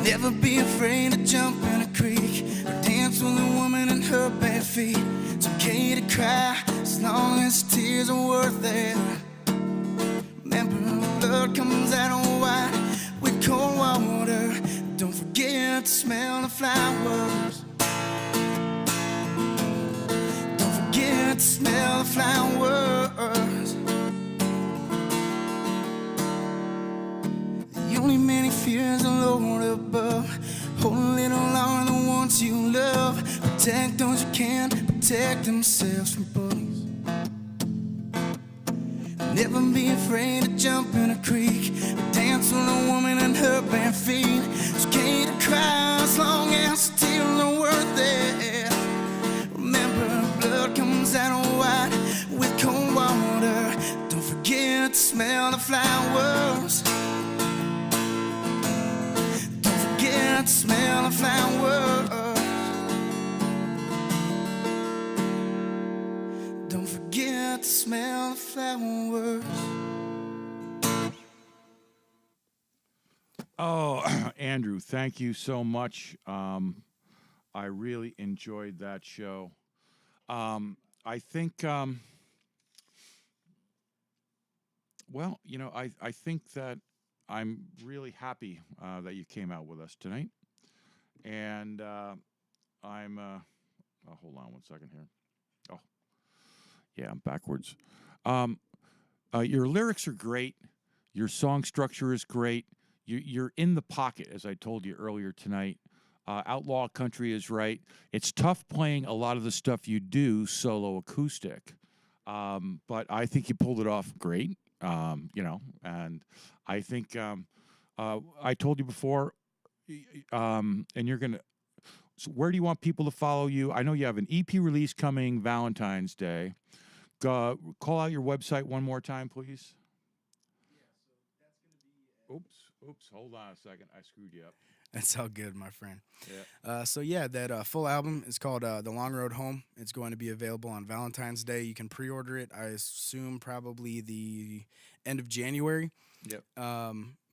Never be afraid to jump in a creek or dance with a woman in her bare feet. It's okay to cry as long as tears are worth it. Remember, blood comes out of white with cold water. Don't forget to smell the flowers. Don't forget to smell the flowers. Only many fears the Lord above. Hold a little longer than ones you love. Protect those who can. Protect themselves from bullies. Never be afraid to jump in a creek or dance with a woman in her bare feet. It's okay to cry as long as the tears are worth it. Remember, blood comes out of white with cold water. Don't forget to smell the flowers. Smell the flowers. Don't forget to smell the flowers. Oh, Andrew, thank you so much. I really enjoyed that show. I think, well, I think that I'm really happy that you came out with us tonight. And hold on one second here. Oh, yeah, I'm backwards. Um, your lyrics are great. Your song structure is great. You're in the pocket, as I told you earlier tonight. Outlaw Country is right. It's tough playing a lot of the stuff you do solo acoustic, but I think you pulled it off great. And I think I told you before, and you're gonna. So where do you want people to follow you? I know you have an EP release coming Valentine's Day. Call out your website one more time, please. Oops. Hold on a second. I screwed you up. That's all good, my friend. Yeah. So yeah, that full album is called The Long Road Home. It's going to be available on Valentine's Day. You can pre-order it. I assume probably the end of January. Yep.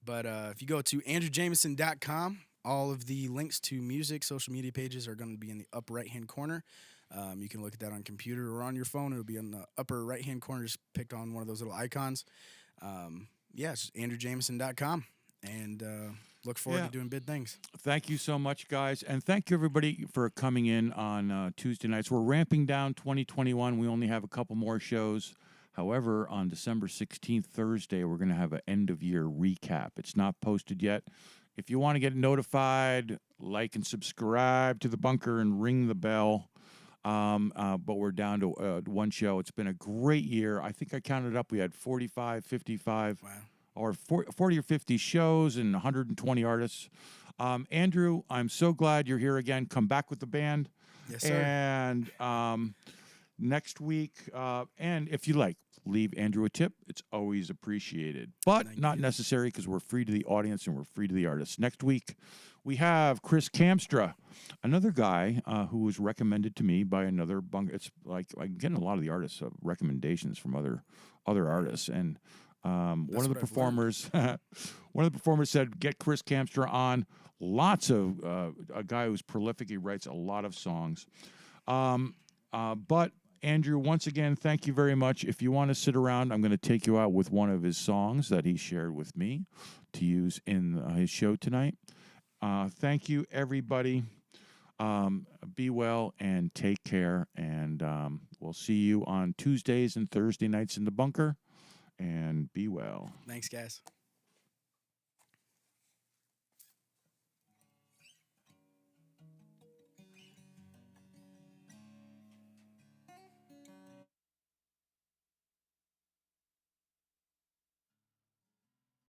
But if you go to AndruJamison.com, all of the links to music, social media pages are going to be in the upper right-hand corner. You can look at that on computer or on your phone. It'll be in the upper right-hand corner. Just picked on one of those little icons. It's just AndruJamison.com. And look forward to doing big things. Thank you so much, guys. And thank you, everybody, for coming in on Tuesday nights. We're ramping down 2021. We only have a couple more shows. However, on December 16th, Thursday, we're going to have an end-of-year recap. It's not posted yet. If you want to get notified, like and subscribe to The Bunker and ring the bell. But we're down to one show. It's been a great year. I think I counted up. We had 45, 55, or 40 or 50 shows and 120 artists. Andru, I'm so glad you're here again. Come back with the band. Yes, sir. And next week, and if you like, leave Andru a tip. It's always appreciated, but not necessary because we're free to the audience and we're free to the artists. Next week, we have Chris Kamstra, another guy who was recommended to me by another bunker. It's like I'm getting a lot of the artists recommendations from other artists, and one of the performers said, "Get Chris Kamstra on." Lots of a guy who's prolific. He writes a lot of songs, but. Andru, once again, thank you very much. If you want to sit around, I'm going to take you out with one of his songs that he shared with me to use in his show tonight. Thank you, everybody. Be well and take care. And we'll see you on Tuesdays and Thursday nights in the bunker. And be well. Thanks, guys.